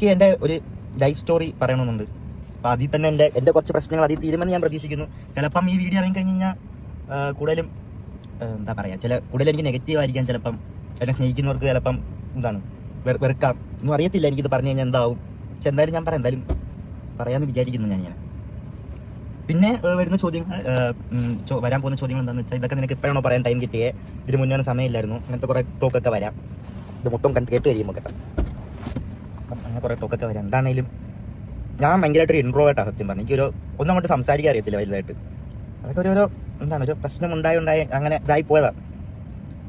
എനിക്ക് എൻ്റെ ഒരു ലൈഫ് സ്റ്റോറി പറയണമെന്നുണ്ട്. അപ്പോൾ അതിൽ തന്നെ എൻ്റെ കുറച്ച് പ്രശ്നങ്ങൾ അതിൽ തീരുമെന്ന് ഞാൻ പ്രതീക്ഷിക്കുന്നു. ചിലപ്പം ഈ വീഡിയോ ഇറങ്ങി കഴിഞ്ഞ് കഴിഞ്ഞാൽ കൂടുതലും എന്താ പറയുക, കൂടുതലും എനിക്ക് നെഗറ്റീവ് ആയിരിക്കാം. ചിലപ്പം എന്നെ സ്നേഹിക്കുന്നവർക്ക് ചിലപ്പം എന്താണ് വെറുക്കാം, ഒന്നും അറിയത്തില്ല എനിക്കിത് പറഞ്ഞു കഴിഞ്ഞാൽ എന്താവും. പക്ഷെ എന്തായാലും ഞാൻ എന്തായാലും പറയാമെന്ന് വിചാരിക്കുന്നു ഞാനിങ്ങനെ. പിന്നെ വരുന്ന ചോദ്യങ്ങൾ, വരാൻ പോകുന്ന ചോദ്യങ്ങൾ എന്താണെന്ന് വെച്ചാൽ, ഇതൊക്കെ നിനക്ക് എപ്പോഴാണോ പറയാൻ ടൈം കിട്ടിയേ, ഇതിന് മുന്നേ സമയമില്ലായിരുന്നു, അങ്ങനത്തെ കുറേ ടോക്കൊക്കെ വരാം. ഇത് മൊത്തം കേട്ട് കഴിയുമ്പോൾ കേട്ടോ, അങ്ങനെ കുറേ ടോക്കൊക്കെ വരാം. എന്താണെങ്കിലും ഞാൻ ഭയങ്കരമായിട്ടൊരു ഇൻട്രോവേർട്ടാണ് സത്യം പറഞ്ഞു. എനിക്കൊരു ഒന്നും അങ്ങോട്ട് സംസാരിക്കാൻ അറിയത്തില്ല വലുതായിട്ട്. അതൊക്കെ ഒരു ഒരു പ്രശ്നം ഉണ്ടായി അങ്ങനെ ഇതായി പോയതാണ്.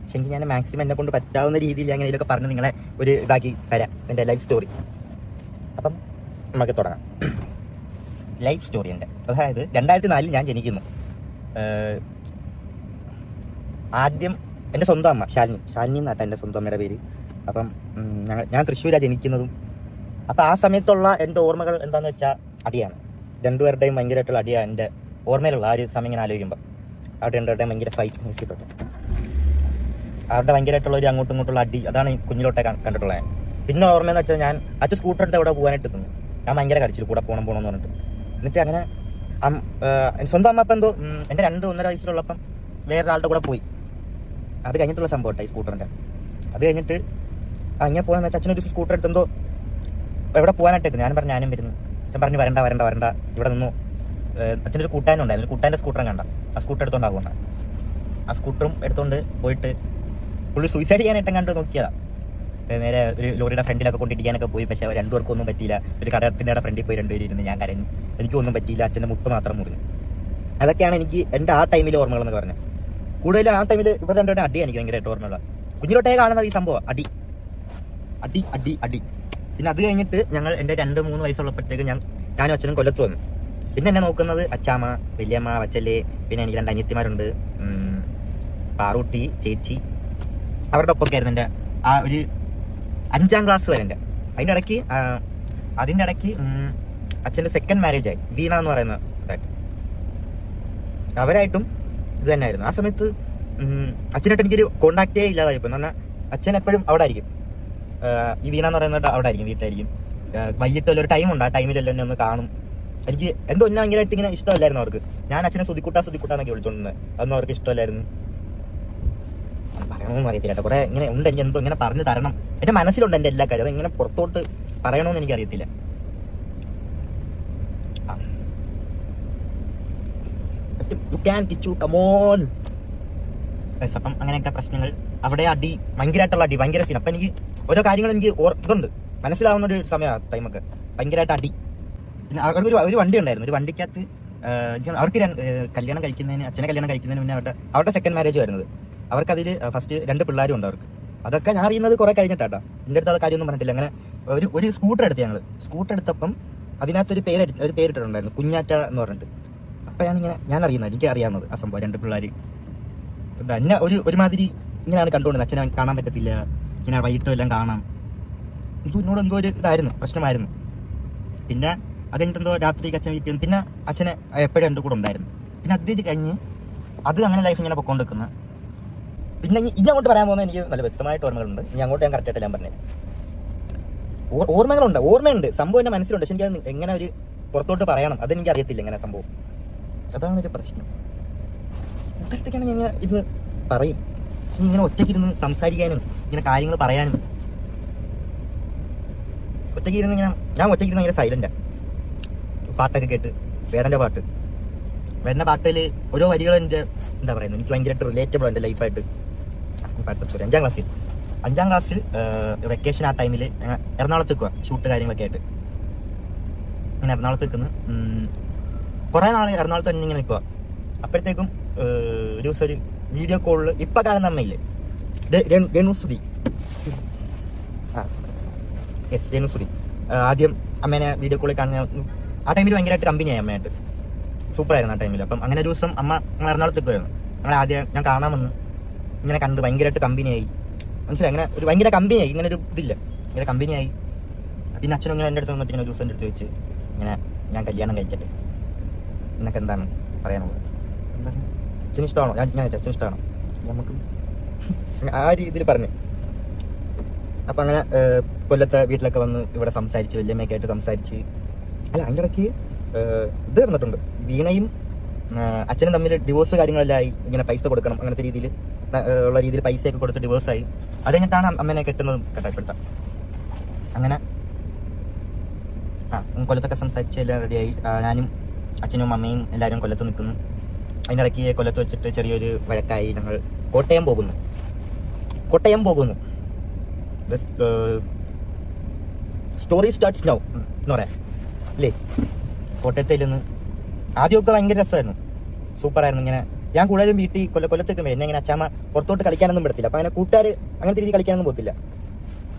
പക്ഷെ എനിക്ക് ഞാൻ മാക്സിമം എന്നെ കൊണ്ട് പറ്റാവുന്ന രീതിയിൽ ഞാൻ ഇതൊക്കെ പറഞ്ഞ് നിങ്ങളെ ഒരു ഇതാക്കി തരാം, എൻ്റെ ലൈഫ് സ്റ്റോറി. അപ്പം നമുക്ക് തുടങ്ങാം. ലൈഫ് സ്റ്റോറി എൻ്റെ, അതായത് 2004 ഞാൻ ജനിക്കുന്നു. ആദ്യം എൻ്റെ സ്വന്തം അമ്മ ശാലിനി എന്നാട്ടെ എൻ്റെ സ്വന്തം അമ്മയുടെ പേര്. അപ്പം ഞാൻ തൃശ്ശൂരാണ് ജനിക്കുന്നതും. അപ്പം ആ സമയത്തുള്ള എൻ്റെ ഓർമ്മകൾ എന്താണെന്ന് വെച്ചാൽ അടിയാണ്. രണ്ടുപേരുടെയും ഭയങ്കരമായിട്ടുള്ള അടിയാണ് എൻ്റെ ഓർമ്മയിലുള്ള ആ ഒരു സമയം ഇങ്ങനെ ആലോചിക്കുമ്പോൾ. അവിടെ രണ്ടുപേരുടെയും ഭയങ്കര ഫൈറ്റ് മ്യൂസിക്കോട്ടെ, അവരുടെ ഭയങ്കരമായിട്ടുള്ള ഒരു അങ്ങോട്ടും ഇങ്ങോട്ടുള്ള അടി, അതാണ് ഈ കുഞ്ഞിലോട്ടെ കണ്ടിട്ടുള്ളത്. പിന്നെ ഓർമ്മയെന്ന് വെച്ചാൽ ഞാൻ അച്ഛൻ സ്കൂട്ടർ എടുത്ത് അവിടെ പോകാനായിട്ട് എത്തുന്നു. ഞാൻ ഭയങ്കര കരച്ചിൽ, കൂടെ പോകണമെന്ന് പറഞ്ഞിട്ട്. എന്നിട്ട് അങ്ങനെ സ്വന്തം അമ്മ അപ്പം എന്തോ എൻ്റെ 2-1.5 വയസ്സിലുള്ളപ്പം വേറൊരാളുടെ കൂടെ പോയി. അത് കഴിഞ്ഞിട്ടുള്ള സംഭവം കേട്ടോ ഈ സ്കൂട്ടറിൻ്റെ. അത് കഴിഞ്ഞിട്ട് അങ്ങനെ പോകാൻ വെച്ചാൽ അച്ഛനൊരു സ്കൂട്ടർ എടുത്തെന്തോ എവിടെ പോകാനായിട്ട് ഞാൻ പറഞ്ഞു ഞാനും വരുന്നു. അച്ഛൻ പറഞ്ഞു വരണ്ട ഇവിടെ നിന്നു. അച്ഛനൊരു കൂട്ടാനും ഉണ്ടായിരുന്നു, കൂട്ടാൻ്റെ സ്കൂട്ടറും കണ്ട, ആ സ്കൂട്ടർ എടുത്തോണ്ടാകുന്ന ആ സ്കൂട്ടറും എടുത്തുകൊണ്ട് പോയിട്ട് പുള്ളി സൂയിസൈഡ് ചെയ്യാനായിട്ട് കണ്ട് നോക്കിയതാണ്. നേരെ ഒരു ലോറിയുടെ ഫ്രണ്ടിലൊക്കെ കൊണ്ടിരിക്കാനൊക്കെ പോയി. പക്ഷേ 2 പേർക്കും ഒന്നും പറ്റിയില്ല. ഒരു കടത്തിൻ്റെ ഫ്രണ്ടിൽ പോയി 2 പേര് ഇരുന്ന് ഞാൻ കരഞ്ഞു. എനിക്കൊന്നും പറ്റിയില്ല, അച്ഛൻ്റെ മുട്ട് മാത്രം മുറിഞ്ഞു. അതൊക്കെയാണ് എനിക്ക് എൻ്റെ ആ ടൈമിലെ ഓർമ്മകളെന്ന് പറഞ്ഞത്. കൂടുതൽ ആ ടൈമിൽ ഇവർ 2 പേരുടെ അടിയാണ് എനിക്ക് ഭയങ്കരമായിട്ട് ഓർമ്മയുള്ള. കുഞ്ഞിലോട്ടേ കാണുന്നത് ഈ സംഭവം അടി അടി അടി അടി. പിന്നെ അത് കഴിഞ്ഞിട്ട് ഞങ്ങൾ എൻ്റെ 2-3 വയസ്സുള്ളപ്പോഴത്തേക്ക് ഞാനും അച്ഛനും കൊല്ലത്ത് വന്നു. പിന്നെ എന്നെ നോക്കുന്നത് അച്ചാമ്മ, വലിയമ്മ, വച്ചല്ലേ, പിന്നെ എനിക്ക് 2 അനിയത്തിമാരുണ്ട്, പാറൂട്ടി, ചേച്ചി. അവരുടെ ഒപ്പമൊക്കെ ആയിരുന്നു എൻ്റെ ആ ഒരു 5ാം ക്ലാസ് വരെ. എൻ്റെ അതിൻ്റെ ഇടയ്ക്ക് അച്ഛൻ്റെ സെക്കൻഡ് മാരേജ് ആയി, വീണ എന്ന് പറയുന്ന ഇതായിട്ട്. അവരായിട്ടും ഇത് തന്നെയായിരുന്നു. ആ സമയത്ത് അച്ഛനായിട്ട് എനിക്കൊരു കോണ്ടാക്റ്റേ ഇല്ലാതായിപ്പോൾ. എന്ന് പറഞ്ഞാൽ അച്ഛൻ എപ്പോഴും അവിടെ ആയിരിക്കും, ഈ വീണ എന്ന് പറയുന്നത് അവിടെ ആയിരിക്കും, വീട്ടിലായിരിക്കും. വൈകിട്ടൊരു ടൈമുണ്ട്, ആ ടൈമിലെല്ലാം എന്നെ ഒന്ന് കാണും. എനിക്ക് എന്തോ എന്നെ ഭയങ്കരമായിട്ട് ഇങ്ങനെ ഇഷ്ടമല്ലായിരുന്നു അവർക്ക്. ഞാൻ അച്ഛനെ സുതിക്കുട്ടാന്നൊക്കെ വിളിച്ചോണ്ടിരുന്നത്. അതൊന്നും അവർക്ക് ഇഷ്ടമല്ലായിരുന്നു. പറയണമെന്ന് അറിയത്തില്ല കേട്ടോ, കുറേ ഇങ്ങനെ ഉണ്ട്. എനിക്ക് എന്തോ ഇങ്ങനെ പറഞ്ഞു തരണം, എൻ്റെ മനസ്സിലുണ്ട് എൻ്റെ എല്ലാ കാര്യം. അതെങ്ങനെ പുറത്തോട്ട് പറയണമെന്ന് എനിക്കറിയത്തില്ല. അപ്പം അങ്ങനെയൊക്കെ പ്രശ്നങ്ങൾ, അവിടെ അടി, ഭയങ്കരമായിട്ടുള്ള അടി, ഭയങ്കര സീൻ. അപ്പം എനിക്ക് ഓരോ കാര്യങ്ങൾ എനിക്ക് ഇതുണ്ട്, മനസ്സിലാവുന്ന ഒരു സമയമാണ് ടൈമൊക്കെ. ഭയങ്കരമായിട്ട് അടി. പിന്നെ അവർക്ക് ഒരു വണ്ടി ഉണ്ടായിരുന്നു. ഒരു വണ്ടിക്കകത്ത് അവർക്ക് കല്യാണം കഴിക്കുന്നതിന്, അച്ഛനെ കല്യാണം കഴിക്കുന്നതിന് മുന്നേ അവരുടെ സെക്കൻഡ് മാരേജ് വരുന്നത്. അവർക്കതിൽ ഫസ്റ്റ് 2 പിള്ളേരും ഉണ്ട് അവർക്ക്. അതൊക്കെ ഞാൻ അറിയുന്നത് കുറേ കഴിഞ്ഞിട്ടാട്ടോ. എൻ്റെ അടുത്ത് അത് കാര്യമൊന്നും പറഞ്ഞിട്ടില്ല. അങ്ങനെ ഒരു സ്കൂട്ടർ എടുത്ത് ഞങ്ങൾ സ്കൂട്ടർ എടുത്തപ്പം അതിനകത്തൊരു പേരിട്ടിട്ടുണ്ടായിരുന്നു, കുഞ്ഞാറ്റ എന്ന് പറഞ്ഞിട്ട്. അപ്പോഴാണ് ഞാൻ അറിയുന്നത്, എനിക്ക് അറിയാവുന്നത് ആ സംഭവം. 2 പിള്ളേർ എന്നെ ഒരുമാതിരി ഇങ്ങനെയാണ് കണ്ടുകൊണ്ടിരുന്നത്. അച്ഛനെ കാണാൻ പറ്റത്തില്ല, ഇങ്ങനെ വൈകിട്ടും എല്ലാം കാണാം. എന്നോട് എന്തോ ഒരു ഇതായിരുന്നു, പ്രശ്നമായിരുന്നു. പിന്നെ അത് കഴിഞ്ഞിട്ടെന്തോ രാത്രിക്ക് അച്ഛൻ വീട്ടിൽ വന്നു. പിന്നെ അച്ഛനെ എപ്പോഴും എൻ്റെ കൂടെ ഉണ്ടായിരുന്നു. പിന്നെ അത് കഴിഞ്ഞ് അത് അങ്ങനെ ലൈഫ് ഇങ്ങനെ പൊക്കോണ്ടിരിക്കുന്ന. പിന്നെ ഇനി അങ്ങോട്ട് പറയാൻ പോകുന്നത് എനിക്ക് നല്ല വ്യക്തമായിട്ട് ഓർമ്മകളുണ്ട്. ഇനി അങ്ങോട്ട് ഞാൻ കറക്റ്റായിട്ട് ഞാൻ പറഞ്ഞത് ഓർമ്മയുണ്ട്, സംഭവം എൻ്റെ മനസ്സിലുണ്ട്. പക്ഷെ എനിക്കത് എങ്ങനെ ഒരു പുറത്തോട്ട് പറയണം അതെനിക്ക് അറിയത്തില്ല, എങ്ങനെ സംഭവം. അതാണ് ഒരു പ്രശ്നം. ഇപ്പോഴത്തേക്കാണ് ഞാൻ ഇരുന്ന് പറയും. പക്ഷെ ഇങ്ങനെ ഒറ്റയ്ക്കിരുന്ന് സംസാരിക്കാനും ഇങ്ങനെ കാര്യങ്ങൾ പറയാനും ഞാൻ ഒറ്റയ്ക്കിരുന്ന് ഇങ്ങനെ സൈലൻ്റാണ്. പാട്ടൊക്കെ കേട്ട്, വേടൻ്റെ പാട്ടിൽ ഓരോ വരികളും എൻ്റെ എന്താ പറയുന്നത്, എനിക്ക് ഭയങ്കരമായിട്ട് റിലേറ്റബിൾ എൻ്റെ ലൈഫായിട്ട്. 5ാം ക്ലാസ്സിൽ വെക്കേഷൻ ആ ടൈമിൽ ഞങ്ങൾ എറണാകുളത്ത് നിൽക്കുക, ഷൂട്ട് കാര്യങ്ങളൊക്കെ ആയിട്ട്. ഇങ്ങനെ എറണാകുളത്ത് നിൽക്കുന്നു. കുറേ നാൾ എറണാകുളത്ത് തന്നെ ഇങ്ങനെ നിൽക്കുക. അപ്പോഴത്തേക്കും ഒരു ദിവസം ഒരു വീഡിയോ കോളിൽ ഇപ്പം കാണുന്ന അമ്മയില്ലേ, രേണുസുതി. രേണുസുതി ആദ്യം അമ്മേനെ വീഡിയോ കോളിൽ കാണുന്ന. ആ ടൈമിൽ ഭയങ്കരമായിട്ട് കമ്പനിയായി അമ്മയായിട്ട്, സൂപ്പറായിരുന്നു ആ ടൈമിൽ. അപ്പം അങ്ങനെ ഒരു ദിവസം അമ്മ ഞങ്ങൾ എറണാകുളത്ത് നിൽക്കുമായിരുന്നു. ആദ്യം ഞാൻ കാണാമെന്ന് ഇങ്ങനെ കണ്ട് ഭയങ്കരമായിട്ട് കമ്പനിയായി, മനസ്സിലായി. അങ്ങനെ ഒരു ഭയങ്കര കമ്പനിയായി, ഇങ്ങനെ ഒരു ഇതില്ല, ഇങ്ങനെ കമ്പനിയായി. പിന്നെ അച്ഛനും ഇങ്ങനെ എൻ്റെ അടുത്ത് വന്നിട്ട് ഇങ്ങനെ ഒരു ദിവസം എൻ്റെ അടുത്ത് വെച്ച് ഇങ്ങനെ ഞാൻ കല്യാണം കഴിക്കട്ടെ, നിനക്ക് എന്താണ് പറയാനുള്ളത്, അച്ഛന് ഇഷ്ടമാണോ? ഞാൻ അച്ഛന് ഇഷ്ടമാണോ നമുക്ക് ആ രീതിയിൽ പറഞ്ഞു. അപ്പം അങ്ങനെ കൊല്ലത്തെ വീട്ടിലൊക്കെ വന്ന് ഇവിടെ സംസാരിച്ച് വല്യമ്മയൊക്കെ ആയിട്ട് സംസാരിച്ച്, അല്ല അതിൻ്റെ ഇടയ്ക്ക് ഇത് നടന്നിട്ടുണ്ട്. വീണയും അച്ഛനും തമ്മിൽ ഡിവോഴ്സ് കാര്യങ്ങളെല്ലാം ആയി. ഇങ്ങനെ പൈസ കൊടുക്കണം അങ്ങനത്തെ രീതിയിൽ ഉള്ള രീതിയിൽ പൈസയൊക്കെ കൊടുത്ത് ഡിവോഴ്സായി. അത് കഴിഞ്ഞിട്ടാണ് അമ്മേനെ കെട്ടുന്നതും കേട്ടപ്പെടുത്താം. അങ്ങനെ കൊല്ലത്തൊക്കെ സംസാരിച്ച് എല്ലാം റെഡിയായി. ഞാനും അച്ഛനും അമ്മയും എല്ലാവരും കൊല്ലത്ത് നിൽക്കുന്നു. അതിൻ്റെ ഇടയ്ക്ക് കൊല്ലത്ത് വെച്ചിട്ട് ചെറിയൊരു വഴക്കായി. ഞങ്ങൾ കോട്ടയം പോകുന്നു. സ്റ്റോറി സ്റ്റാർട്ട്സ് നൗ എന്ന് പറയാം അല്ലേ. കോട്ടയത്തിലൊന്ന് ആദ്യമൊക്കെ ഭയങ്കര രസമായിരുന്നു, സൂപ്പറായിരുന്നു. ഇങ്ങനെ ഞാൻ കൂടുതലും വീട്ടിൽ കൊല്ലത്തേക്ക് എന്നെ ഇങ്ങനെ അച്ഛാമ്മ പുറത്തോട്ട് കളിക്കാനൊന്നും പറ്റത്തില്ല. അപ്പം അങ്ങനെ കൂട്ടുകാർ അങ്ങനത്തെ രീതിയിൽ കളിക്കാനൊന്നും പോകത്തില്ല.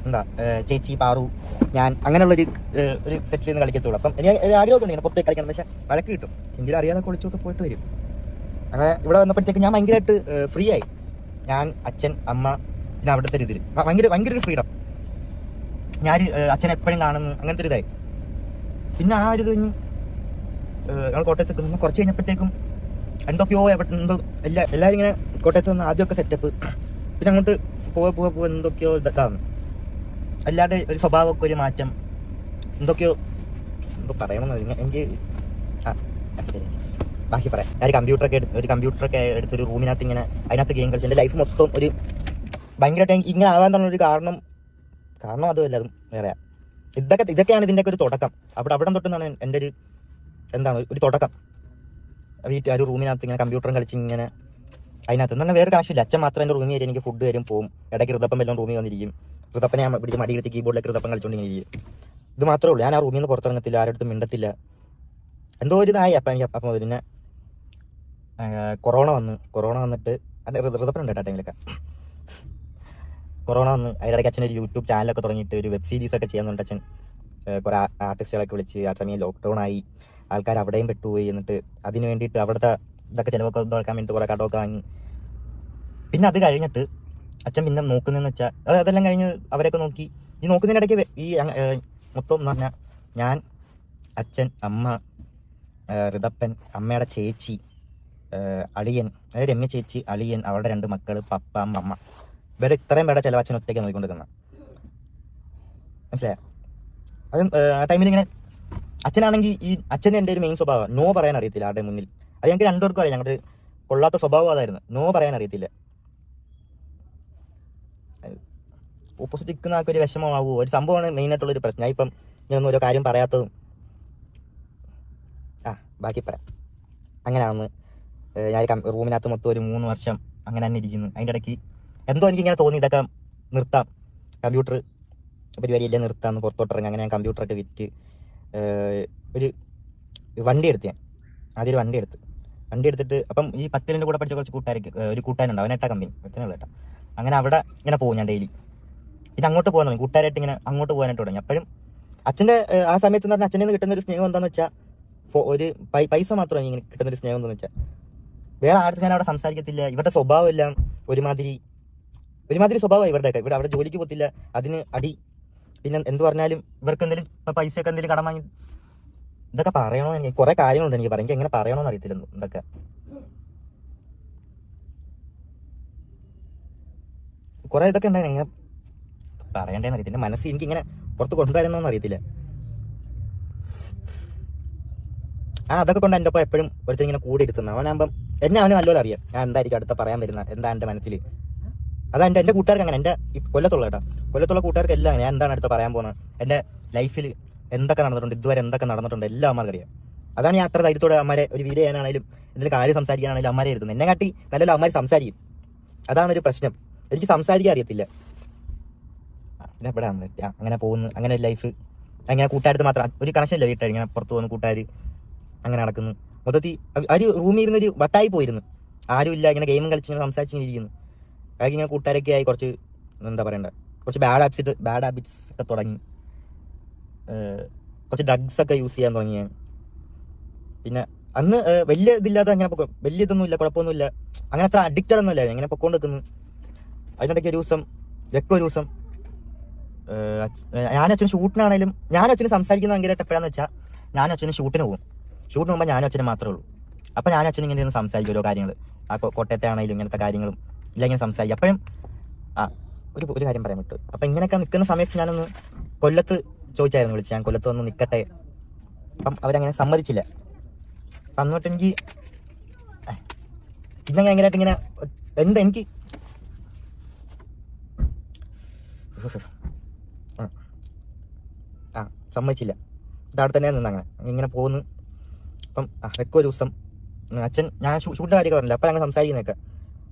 എന്താ ചേച്ചി, പാറു, ഞാൻ അങ്ങനെയുള്ളൊരു സെറ്റിൽ നിന്ന് കളിക്കത്തുള്ളൂ. അപ്പം എനിക്ക് ആഗ്രഹമൊക്കെ ഉണ്ട് ഇങ്ങനെ പുറത്തേക്ക് കളിക്കണം. പക്ഷേ വഴക്ക് കിട്ടും. എങ്കിലും അറിയാതെ കുളിച്ചൊക്കെ പോയിട്ട് വരും. അങ്ങനെ ഇവിടെ വന്നപ്പോഴത്തേക്ക് ഞാൻ ഭയങ്കരമായിട്ട് ഫ്രീ ആയി. ഞാൻ, അച്ഛൻ, അമ്മ, പിന്നെ അവിടുത്തെ രീതിയിൽ ഭയങ്കര ഒരു ഫ്രീഡം. ഞാൻ അച്ഛനെ എപ്പോഴും കാണുന്നു, അങ്ങനത്തെ ഒരു ഇതായി. പിന്നെ ആ ഒരു കഴിഞ്ഞ് ഞങ്ങൾ കോട്ടയത്തേക്ക് നിന്ന് കുറച്ച് കഴിഞ്ഞപ്പോഴത്തേക്കും എന്തൊക്കെയോ എന്തോ എല്ലാവരും ഇങ്ങനെ കോട്ടയത്ത് നിന്ന് ആദ്യമൊക്കെ സെറ്റപ്പ്, പിന്നെ അങ്ങോട്ട് പോവാ എന്തൊക്കെയോ ഇതാകുന്നു. എല്ലാവരുടെ ഒരു സ്വഭാവമൊക്കെ ഒരു മാറ്റം, എന്തൊക്കെയോ എന്തോ പറയണമെന്ന് എനിക്ക് ബാക്കി പറയാം. ഞാൻ ഒരു കമ്പ്യൂട്ടറൊക്കെ എടുത്തൊരു റൂമിനകത്ത് ഇങ്ങനെ അതിനകത്ത് ഗെയിം കളിച്ച് എൻ്റെ ലൈഫ് മൊത്തം ഒരു ഭയങ്കരമായിട്ട് ഇങ്ങനെ ആവാൻ തന്നൊരു കാരണം അതുമല്ല, അതും വേറെയാ. ഇതൊക്കെയാണ് ഇതിൻ്റെയൊക്കെ ഒരു തുടക്കം. അവിടെ തൊട്ടെന്നാണ് എൻ്റെ ഒരു തുടക്കം. ആ ഒരു റൂമിനകത്ത് ഇങ്ങനെ കമ്പ്യൂട്ടറും കളിച്ച് ഇങ്ങനെ അതിനകത്ത് തന്നെ വേറെ കാശില്ല. അച്ഛൻ മാത്രം എൻ്റെ റൂമിൽ വരും, എനിക്ക് ഫുഡ് തരും, പോകും. ഇടയ്ക്ക് ഋതപ്പം എല്ലാം റൂമിൽ വന്നിരിക്കും. ഋതപ്പനെ ഞാൻ പിടിച്ച് മടിയെടുത്ത് കീബോർഡിലേക്ക് ഋതപ്പം കളിച്ചുകൊണ്ടിങ്ങനെ ഇരിക്കും. ഇത് മാത്രമേ ഉള്ളൂ. ഞാൻ ആ റൂമിൽ നിന്ന് പുറത്തിറങ്ങത്തില്ല, ആരുടെ മിണ്ടത്തില്ല. എന്തോ ഒരു ഇതായി. അപ്പം മുതൽ പിന്നെ കൊറോണ വന്നിട്ട് ഋതപ്പനുണ്ട് ആ ടൈമിലൊക്കെ. കൊറോണ വന്ന് അതിനിടയ്ക്ക് അച്ഛൻ ഒരു യൂട്യൂബ് ചാനലൊക്കെ തുടങ്ങിയിട്ട് ഒരു വെബ് സീരീസ് ഒക്കെ ചെയ്യാൻ തുടങ്ങിയിട്ട് അച്ഛൻ കുറേ ആർട്ടിസ്റ്റുകളൊക്കെ വിളിച്ച്. ആ സമയം ലോക്ക്ഡൗൺ ആയി, ആൾക്കാർ അവിടെയും പെട്ടുപോയി. എന്നിട്ട് അതിന് വേണ്ടിയിട്ട് അവിടുത്തെ ഇതൊക്കെ ചിലവൊക്കെ നോക്കാൻ വേണ്ടിയിട്ട് കുറേ കടമൊക്കെ വാങ്ങി. പിന്നെ അത് കഴിഞ്ഞിട്ട് അച്ഛൻ പിന്നെ നോക്കുന്നതെന്ന് വെച്ചാൽ അതെല്ലാം കഴിഞ്ഞ് അവരെയൊക്കെ നോക്കി. ഈ നോക്കുന്നതിനിടയ്ക്ക് ഈ മൊത്തം എന്ന് പറഞ്ഞാൽ ഞാൻ, അച്ഛൻ, അമ്മ, ഋതപ്പൻ, അമ്മയുടെ ചേച്ചി, അളിയൻ, അതായത് രമ്യ ചേച്ചി, അളിയൻ, അവരുടെ 2 മക്കൾ, പപ്പ, അമ്മ, ഇവരെ ഇത്രയും പേരുടെ ചിലവ് അച്ഛൻ ഒറ്റയ്ക്ക് നോക്കിക്കൊണ്ടിരിക്കുന്ന. മനസ്സിലായോ? അത് ആ ടൈമിൽ ഇങ്ങനെ അച്ഛനാണെങ്കിൽ ഈ അച്ഛൻ്റെ എൻ്റെ ഒരു മെയിൻ സ്വഭാവം നോ പറയാൻ അറിയത്തില്ല ആരുടെ മുന്നിൽ. അത് ഞങ്ങൾക്ക് 2 പേർക്കും അറിയാം. ഞങ്ങളുടെ കൊള്ളാത്ത സ്വഭാവം അതായിരുന്നു, നോ പറയാൻ അറിയത്തില്ല. ഓപ്പോസിറ്റ് നിൽക്കുന്ന ആൾക്കൊരു വിഷമമാവുമോ, ഒരു സംഭവമാണ് മെയിനായിട്ടുള്ളൊരു പ്രശ്നം. ഞാൻ ഇപ്പം ഞാനൊന്നും ഓരോ കാര്യം പറയാത്തതും ബാക്കി പറയാം. അങ്ങനെയാണെന്ന് ഞാൻ റൂമിനകത്ത് മൊത്തം ഒരു 3 വർഷം അങ്ങനെ തന്നെ ഇരിക്കുന്നു. അതിൻ്റെ ഇടയ്ക്ക് എന്തോ എനിക്കിങ്ങനെ തോന്നി ഇതൊക്കെ നിർത്താം, കമ്പ്യൂട്ടർ പരിപാടിയെല്ലാം നിർത്താമെന്ന്, പുറത്തോട്ടിറങ്ങി. അങ്ങനെ ഞാൻ കമ്പ്യൂട്ടറൊക്കെ വിറ്റ് ഒരു വണ്ടി എടുത്ത്. ഞാൻ ആദ്യം ഒരു വണ്ടി എടുത്തിട്ട് അപ്പം ഈ 10ൻ്റെ കൂടെ പഠിച്ച കുറച്ച് ഒരു കൂട്ടുകാരുണ്ട്, അവനേട്ടാ കമ്പനി 10 ഏട്ടാ. അങ്ങനെ അവിടെ ഇങ്ങനെ പോകും ഞാൻ ഡെയിലി. പിന്നെ അങ്ങോട്ട് പോകാൻ തുടങ്ങി, കൂട്ടുകാരായിട്ട് ഇങ്ങനെ അങ്ങോട്ട് പോകാനായിട്ട് തുടങ്ങി. അപ്പോഴും അച്ഛൻ്റെ ആ സമയത്ത് എന്ന് പറഞ്ഞാൽ അച്ഛൻ്റെ നിന്ന് കിട്ടുന്നൊരു സ്നേഹം എന്താണെന്ന് വെച്ചാൽ ഒരു പൈസ മാത്രമാണ് ഇങ്ങനെ കിട്ടുന്നൊരു സ്നേഹം എന്താണെന്ന് വെച്ചാൽ. വേറെ ആർക്കും ഞാൻ അവിടെ സംസാരിക്കത്തില്ല. ഇവരുടെ സ്വഭാവം എല്ലാം ഒരുമാതിരി സ്വഭാവമാണ് ഇവരുടെയൊക്കെ. അവിടെ ജോലിക്ക് പോകത്തില്ല, അതിന് അടി. പിന്നെ എന്ത് പറഞ്ഞാലും ഇവർക്ക് എന്തെങ്കിലും പൈസയൊക്കെ എന്തെങ്കിലും കടം വാങ്ങി. ഇതൊക്കെ പറയണോ? എനിക്ക് കുറേ കാര്യങ്ങളുണ്ട് എനിക്ക് പറയാം. എനിക്ക് എങ്ങനെ പറയണമെന്ന് അറിയത്തില്ല ഇതൊക്കെ. കുറേ ഇതൊക്കെ ഉണ്ടായിരുന്നു, എങ്ങനെ പറയണ്ടേന്ന് അറിയത്തില്ല. മനസ്സിൽ എനിക്കിങ്ങനെ പുറത്ത് കൊണ്ടുവരുന്നോന്ന് അറിയത്തില്ല. അതൊക്കെ കൊണ്ട് എൻ്റെ ഒപ്പം എപ്പോഴും ഒരുത്തർ ഇങ്ങനെ കൂടി ഇരുത്തുന്ന അവനാകുമ്പം അവന് നല്ലപോലെ അറിയാം ഞാൻ എന്തായിരിക്കും അടുത്ത പറയാൻ വരുന്ന, എന്താ എൻ്റെ മനസ്സിൽ. അതാ എൻ്റെ കൂട്ടുകാർക്ക് അങ്ങനെ, എൻ്റെ കൊല്ലത്തുള്ള കൂട്ടുകാർക്ക് എല്ലാം ഞാൻ എന്താണ് അടുത്ത് പറയാൻ പോകുന്നത്, എൻ്റെ ലൈഫിൽ എന്തൊക്കെ നടന്നിട്ടുണ്ട്, ഇതുവരെ എന്തൊക്കെ നടന്നിട്ടുണ്ട് എല്ലാം അമ്മമാർക്ക് അറിയാം. അതാണ് ഞാൻ അത്ര ധൈര്യത്തോടെ അമ്മമാരെ ഒരു വീഡിയോ ചെയ്യാനാണെങ്കിലും എന്തെങ്കിലും കാര്യം സംസാരിക്കാനാണെങ്കിലും അമ്മമാരെ ഇരുത്തുന്നത്. എന്നെ കാട്ടി നല്ലല്ലോ അമ്മമാർ സംസാരിക്കും. അതാണ് ഒരു പ്രശ്നം, എനിക്ക് സംസാരിക്കാൻ അറിയത്തില്ല. പിന്നെ എവിടെ അങ്ങനെ പോകുന്നു, അങ്ങനെ ലൈഫ് അങ്ങനെ കൂട്ടുകാരത്ത് മാത്രം ഒരു കണക്ഷൻ ഇല്ല. വീട്ടുകാർ ഇങ്ങനെ പുറത്ത് പോകുന്നു, കൂട്ടുകാർ അങ്ങനെ നടക്കുന്നു. മൊത്തത്തിൽ ഒരു റൂമിൽ ഇരുന്നൊരു വട്ടായി പോയിരുന്നു, ആരുമില്ല. ഇങ്ങനെ ഗെയിമും കളിച്ചിങ്ങനെ സംസാരിച്ചിങ്ങനെ ഇരിക്കുന്നു. അതൊക്കെ ഇങ്ങനെ കൂട്ടുകാരൊക്കെ ആയി കുറച്ച് എന്താ പറയണ്ട, കുറച്ച് ബാഡ് ഹാബിറ്റ്സ് ഒക്കെ തുടങ്ങി. കുറച്ച് ഡ്രഗ്സ് ഒക്കെ യൂസ് ചെയ്യാൻ തുടങ്ങി ഞാൻ. പിന്നെ അന്ന് വലിയ ഇതില്ലാതെ അങ്ങനെ വലിയ ഇതൊന്നുമില്ല, കുഴപ്പമൊന്നുമില്ല, അങ്ങനെ അത്ര അഡിക്റ്റഡ് ഒന്നുമില്ല. ഇങ്ങനെ പൊക്കോണ്ട് നിൽക്കുന്നു. അതിനിടയ്ക്ക് ഒരു ദിവസം ഞാനച്ഛന് ഷൂട്ടിനാണെങ്കിലും ഞാനച്ഛന് സംസാരിക്കുന്ന ഭയങ്കരമായിട്ട് എപ്പോഴാന്ന് വെച്ചാൽ ഞാനച്ഛന് ഷൂട്ടിന് പോകുമ്പോൾ ഞാനും അച്ഛനും മാത്രമേ ഉള്ളൂ. അപ്പം ഞാനച്ഛൻ ഇങ്ങനെ ഇരുന്ന് സംസാരിക്കും ഓരോ കാര്യങ്ങൾ, ആ കോട്ടയത്തെ ആണെങ്കിലും ഇങ്ങനത്തെ കാര്യങ്ങളും ഇല്ല ഇങ്ങനെ സംസാരിക്കും. അപ്പോഴും ഒരു കാര്യം പറയാൻ പറ്റും. അപ്പം ഇങ്ങനെയൊക്കെ നിൽക്കുന്ന സമയത്ത് ഞാനൊന്ന് കൊല്ലത്ത് ചോദിച്ചായിരുന്നു, വിളിച്ച് ഞാൻ കൊല്ലത്ത് വന്ന് നിൽക്കട്ടെ. അപ്പം അവരങ്ങനെ സമ്മതിച്ചില്ല. അപ്പം അന്നോട്ട് എനിക്ക് പിന്നെ ഭയങ്കരമായിട്ട് ഇങ്ങനെ എനിക്ക് സമ്മതിച്ചില്ല. അവിടെ തന്നെ നിന്ന് അങ്ങനെ ഇങ്ങനെ പോകുന്നു. അപ്പം വെക്ക ഒരു ദിവസം അച്ഛൻ, ഞാൻ ഷൂട്ടിൻ്റെ കാര്യമൊക്കെ പറഞ്ഞില്ല, അപ്പം അങ്ങനെ സംസാരിക്കുന്നതൊക്കെ.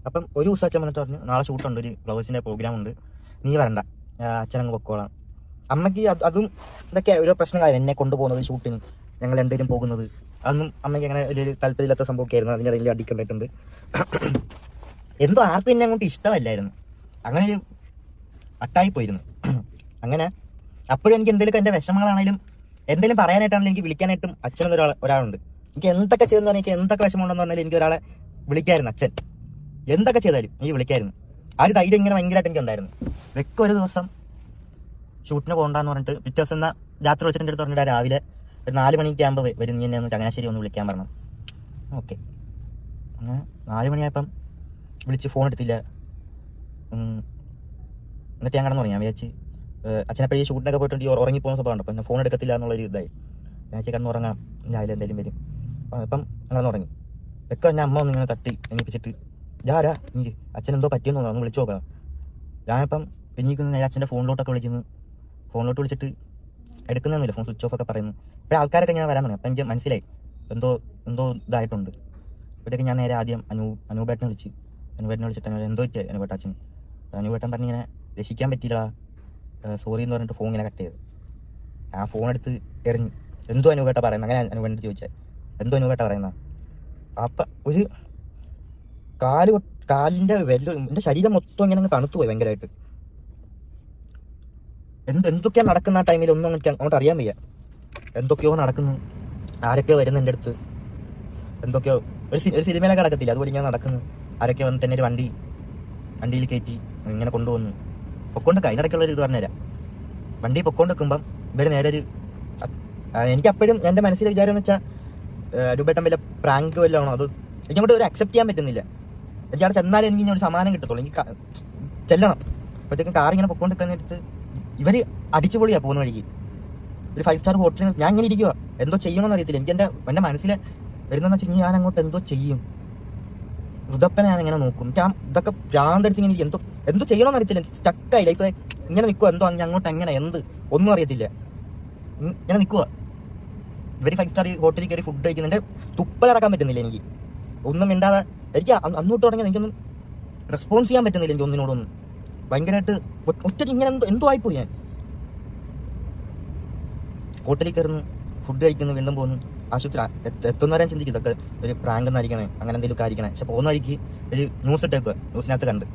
അപ്പം ഒരു ദിവസം അച്ഛൻ വന്നിട്ട് പറഞ്ഞു, നാളെ ഷൂട്ടുണ്ട്, ഒരു ഫ്ലവേഴ്സിൻ്റെ പ്രോഗ്രാം ഉണ്ട്, നീ വരണ്ട, അച്ഛനങ്ങ് പൊക്കോളാം. അമ്മയ്ക്ക് അതും ഇതൊക്കെ ഓരോ പ്രശ്നങ്ങളായിരുന്നു, എന്നെ കൊണ്ടുപോകുന്നത് ഷൂട്ടിന്, ഞങ്ങൾ രണ്ടുപേരും പോകുന്നത്. അതൊന്നും അമ്മയ്ക്ക് അങ്ങനെ ഒരു താല്പര്യമില്ലാത്ത സംഭവമൊക്കെ ആയിരുന്നു. അതിൻ്റെ ഇടയിൽ അടിക്കണ്ടായിട്ടുണ്ട്. എന്തോ ആർക്കും എന്നെ അങ്ങോട്ട് ഇഷ്ടമല്ലായിരുന്നു. അങ്ങനെ ഒരു അട്ടായിപ്പോയിരുന്നു. അങ്ങനെ അപ്പോഴും എനിക്ക് എന്തെങ്കിലുമൊക്കെ എൻ്റെ വിഷമങ്ങളാണെങ്കിലും എന്തെങ്കിലും പറയാനായിട്ടാണെങ്കിലും എനിക്ക് വിളിക്കാനായിട്ടും അച്ഛനൊന്നും ഒരാളുണ്ട്. എനിക്ക് എന്തൊക്കെ ചെയ്തെന്ന് പറഞ്ഞാൽ, എനിക്ക് എന്തൊക്കെ വിഷമമുണ്ടെന്ന് പറഞ്ഞാൽ എനിക്ക് ഒരാളെ വിളിക്കായിരുന്നു. അച്ഛൻ എന്തൊക്കെ ചെയ്താലും എനിക്ക് വിളിക്കായിരുന്നു. ആ ഒരു ധൈര്യം ഇങ്ങനെ ഭയങ്കരമായിട്ട് എനിക്ക് ഉണ്ടായിരുന്നു. വെക്ക ഒരു ദിവസം ഷൂട്ടിന് പോകണ്ടെന്ന് പറഞ്ഞിട്ട് പിറ്റേ ദിവസം എന്നാൽ രാത്രി വിളിച്ചിട്ട് എൻ്റെ അടുത്ത് പറഞ്ഞിട്ട് രാവിലെ ഒരു 4 മണിക്ക് ആകുമ്പോൾ വരും, നീ എന്നെ ഒന്ന് ചങ്ങനാശ്ശേരി ഒന്ന് വിളിക്കാൻ പറഞ്ഞു. ഓക്കെ, അങ്ങനെ 4 മണിയായപ്പം വിളിച്ച് ഫോൺ എടുത്തില്ല. എന്നിട്ട് ഞാൻ കിടന്നു തുടങ്ങി. ഞാൻ വിചാരിച്ച് അച്ഛനെപ്പോഴും ഈ ഷൂട്ടിനൊക്കെ പോയിട്ട് ഉറങ്ങിപ്പോകുന്ന സ്വഭാവമുണ്ട്. അപ്പം ഫോൺ എടുക്കത്തില്ല എന്നുള്ളൊരു ഇതായി. ഞാൻ കിടന്ന് ഉറങ്ങാം, രാവിലെ എന്തെങ്കിലും വരും. അപ്പം അങ്ങനെ ഉറങ്ങി. വെക്ക എന്നെ അമ്മ ഒന്ന് ഇങ്ങനെ തട്ടി എണീപ്പിച്ചിട്ട്, ഞാരാ എനിക്ക് അച്ഛനെന്തോ പറ്റിയെന്ന് തോന്നുന്നു, ഒന്ന് വിളിച്ചു നോക്കാം. ഞാനിപ്പം പിന്നീക്കുന്ന നേരെ അച്ഛൻ്റെ ഫോണിലോട്ടൊക്കെ വിളിക്കുന്നു. ഫോണിലോട്ട് വിളിച്ചിട്ട് എടുക്കുന്നൊന്നുമില്ല, ഫോൺ സ്വിച്ച് ഓഫ് ഒക്കെ പറയുന്നു. അപ്പോൾ ആൾക്കാരൊക്കെ ഞാൻ വരാൻ തുടങ്ങി. അപ്പം എനിക്ക് മനസ്സിലായി എന്തോ ഇതായിട്ടുണ്ട്. ഇവിടെയൊക്കെ ഞാൻ നേരെ ആദ്യം അനൂപേട്ടനെ വിളിച്ചിട്ട് എന്തോ പറ്റിയ അനുപേട്ട അച്ഛൻ. അനുപേട്ടൻ പറഞ്ഞിങ്ങനെ രക്ഷിക്കാൻ പറ്റിയില്ല, സോറി എന്ന് പറഞ്ഞിട്ട് ഫോൺ ഇങ്ങനെ കട്ട് ചെയ്ത്. ആ ഫോൺ എടുത്ത് എറിഞ്ഞ്, എന്തോ അനുപേട്ട പറയുന്നത്, അങ്ങനെ അനുപേട്ടൻ ചോദിച്ചാൽ എന്തോ അനുപേട്ട പറയുന്ന. അപ്പം ഒരു കാലിൻ്റെ എൻ്റെ ശരീരം മൊത്തം ഇങ്ങനെ തണുത്തു പോയി ഭയങ്കരമായിട്ട്. എന്തൊക്കെയാണ് നടക്കുന്ന ആ ടൈമിൽ ഒന്നും അങ്ങോട്ട് അറിയാൻ വയ്യ. എന്തൊക്കെയോ നടക്കുന്നു, ആരൊക്കെയോ വരുന്നു എൻ്റെ അടുത്ത്, എന്തൊക്കെയോ ഒരു സിനിമയിലൊക്കെ നടക്കത്തില്ല അതുപോലെ ഇങ്ങനെ നടക്കുന്നു. ആരൊക്കെ വന്നിട്ട് എന്നെ ഒരു വണ്ടിയിൽ കയറ്റി ഇങ്ങനെ കൊണ്ടുവന്നു പൊക്കോണ്ട്. അതിനിടയ്ക്കുള്ളൊരു ഇത് പറഞ്ഞുതരാം. വണ്ടി പൊക്കോണ്ട് വെക്കുമ്പം ഇവർ നേരെ എനിക്കപ്പോഴും എൻ്റെ മനസ്സിലെ വിചാരം എന്ന് വെച്ചാൽ രൂപേട്ടൻ വല്ല പ്രാങ്ക് വല്ലതാണോ, അത് എനിക്കങ്ങോട്ട് ഒരു അക്സെപ്റ്റ് ചെയ്യാൻ പറ്റുന്നില്ല. എനിക്ക് അവിടെ ചെന്നാലും എനിക്ക് ഇനി ഒരു സമാധാനം കിട്ടത്തുള്ളൂ, എനിക്ക് ചെല്ലണം. അപ്പോഴത്തേക്കും കാറിങ്ങനെ പൊക്കോണ്ട് വെക്കാനെടുത്ത് ഇവർ അടിച്ചു പൊളിയാണ് പോകുന്ന വഴിക്ക്. ഒരു 5 സ്റ്റാർ ഹോട്ടലിൽ ഞാൻ ഇങ്ങനെ ഇരിക്കുക, എന്തോ ചെയ്യണമെന്ന് അറിയത്തില്ല. എനിക്ക് എൻ്റെ മനസ്സിൽ വരുന്നതെന്ന് വെച്ചാൽ ഞാൻ അങ്ങോട്ട് എന്തോ ചെയ്യും, ഋതപ്പനെ ഞാൻ ഇങ്ങനെ നോക്കും. എനിക്ക് ഇതൊക്കെ ഭ്രാന്തടിച്ച് ഇങ്ങനെ എന്തോ ചെയ്യണമെന്ന് അറിയത്തില്ല. സ്റ്റക്കായി ലൈഫ് ഇങ്ങനെ നിൽക്കുക, എന്തോ അങ്ങോട്ട് എങ്ങനെ ഒന്നും അറിയത്തില്ല, ഇങ്ങനെ നിൽക്കുക. ഇവർ 5 സ്റ്റാർ ഹോട്ടലിൽ കയറി ഫുഡ് കഴിക്കുന്നുണ്ട്, തുപ്പലിറക്കാൻ പറ്റുന്നില്ല എനിക്ക്, ഒന്നും മിണ്ടാതെ. എനിക്ക് അന്നോട്ട് തുടങ്ങി എനിക്കൊന്നും റെസ്പോൺസ് ചെയ്യാൻ പറ്റുന്നില്ല, എനിക്ക് ഒന്നിനോടൊന്നും. ഭയങ്കരമായിട്ട് ഒറ്റയ്ക്ക് ഇങ്ങനെ എന്തോ ആയിപ്പോയി. ഞാൻ ഹോട്ടലിൽ കയറുന്നു, ഫുഡ് കഴിക്കുന്നു, വീണ്ടും പോകുന്നു. ആശുപത്രി എത്തുന്നവരെ ചിന്തിക്കും ഇതൊക്കെ ഒരു പ്രാങ്ക് എന്നായിരിക്കണേ, അങ്ങനെ എന്തെങ്കിലുമൊക്കെ ആയിരിക്കണേ. പക്ഷെ പോകുന്ന വഴിക്ക് ഒരു ന്യൂസ് ഇട്ടേക്കുക, ന്യൂസിനകത്ത് കണ്ട്.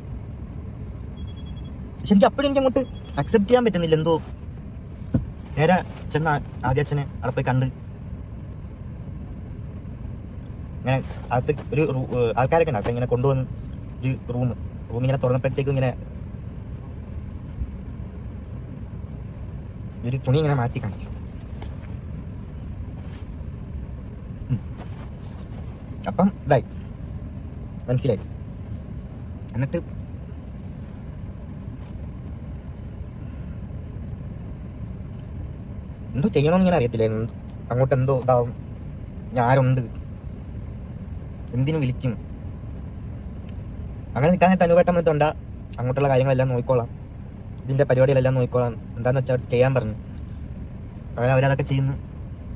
പക്ഷെ എനിക്ക് അപ്പോഴും എനിക്ക് അങ്ങോട്ട് അക്സെപ്റ്റ് ചെയ്യാൻ പറ്റുന്നില്ല. എന്തോ നേരെ ചെന്ന ആദ്യ അച്ഛനെ അവിടെ പോയി കണ്ട് ഇങ്ങനെ അകത്ത് ഒരു ആൾക്കാരൊക്കെ ഉണ്ട്. അപ്പം ഇങ്ങനെ കൊണ്ടുവന്ന് ഒരു റൂം ഇങ്ങനെ തുറന്നപ്പോഴത്തേക്കും ഇങ്ങനെ ഒരു തുണി ഇങ്ങനെ മാറ്റി കാണിച്ചു. അപ്പം ഇതായി മനസ്സിലായി. എന്നിട്ട് എന്തോ ചെയ്യണമെന്ന് ഇങ്ങനെ അറിയത്തില്ല. അങ്ങോട്ട് എന്തോ ഇതാവും, ഞാരുണ്ട്, എന്തിനും വിളിക്കും. അങ്ങനെ നിൽക്കാനായിട്ട് അനുപേട്ടൻ വന്നിട്ടുണ്ട്. അങ്ങോട്ടുള്ള കാര്യങ്ങളെല്ലാം നോക്കിക്കോളാം, ഇതിൻ്റെ പരിപാടികളെല്ലാം നോക്കിക്കോളാം, എന്താണെന്ന് വെച്ചാൽ ചെയ്യാൻ പറഞ്ഞു. അങ്ങനെ അവരതൊക്കെ ചെയ്യുന്നു.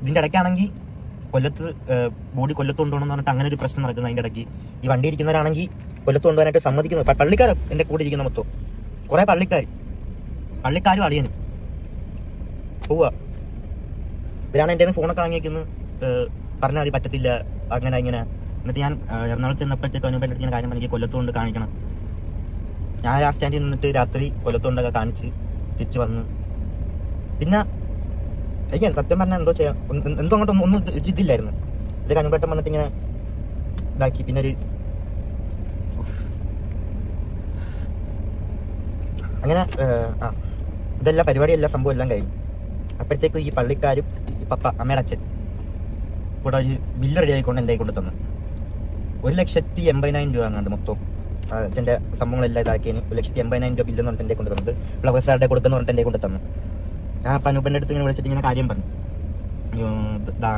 ഇതിൻ്റെ ഇടയ്ക്കാണെങ്കിൽ ബോഡി കൊല്ലത്ത് കൊണ്ടുപോകണമെന്ന് പറഞ്ഞിട്ട് അങ്ങനെ ഒരു പ്രശ്നം നടക്കുന്നു. അതിൻ്റെ ഇടയ്ക്ക് ഈ വണ്ടി ഇരിക്കുന്നവരാണെങ്കിൽ കൊല്ലത്ത് കൊണ്ടുപോകാനായിട്ട് സമ്മതിക്കുന്നു. പള്ളിക്കാരോ എൻ്റെ കൂടെ ഇരിക്കുന്ന മൊത്തം കുറേ പള്ളിക്കാരും അളിയനും പോവുക. ഇവരാണ് എൻ്റെ ഫോണൊക്കെ വാങ്ങിയേക്കുന്നത്. പറഞ്ഞാൽ മതി, പറ്റത്തില്ല, അങ്ങനെ ഇങ്ങനെ. എന്നിട്ട് ഞാൻ എറണാകുളത്ത് ചെന്നപ്പോഴത്തേക്ക് അനുപേട്ട ഇങ്ങനെ കാര്യം എനിക്ക് കൊല്ലത്ത് കൊണ്ട് കാണിക്കണം. ഞാൻ ആ സ്റ്റാൻഡിൽ നിന്നിട്ട് രാത്രി കൊല്ലത്ത് കൊണ്ടൊക്കെ കാണിച്ച് തിരിച്ച് വന്ന്. പിന്നെ എനിക്ക് സത്യം പറഞ്ഞാൽ എന്തോ ചെയ്യാം, എന്തോ അങ്ങോട്ട് ഒന്നും ഇതില്ലായിരുന്നു. ഇത് അനുപേട്ടൻ വന്നിട്ട് ഇങ്ങനെ ഇതാക്കി. പിന്നെ അങ്ങനെ ഇതെല്ലാം പരിപാടിയെല്ലാം സംഭവം എല്ലാം കഴിഞ്ഞു. അപ്പോഴത്തേക്കും ഈ പള്ളിക്കാരും ഈ പപ്പ അമ്മയുടെ അച്ഛൻ കൂടെ ഒരു ബില്ല് റെഡി ആയിക്കൊണ്ട് എൻ്റെ കൊണ്ട് തന്നു. 1,80,000 രൂപ അങ്ങാണ്ട് മൊത്തം അച്ഛൻ്റെ സംഭവങ്ങളെല്ലാം ഇതാക്കിയതിന് 1,80,000 രൂപ ബില്ലെന്ന് പറഞ്ഞിട്ട് എൻ്റെ കൊണ്ട് തന്നത്. ഫ്ലവേഴ്സാരുടെ കൊടുക്കുന്ന പറഞ്ഞിട്ട് എൻ്റെ കൊണ്ട് തന്നു. ഞാൻ പനൂപ്പൻ്റെ അടുത്ത് ഇങ്ങനെ വിളിച്ചിട്ട് ഇങ്ങനെ കാര്യം പറഞ്ഞു,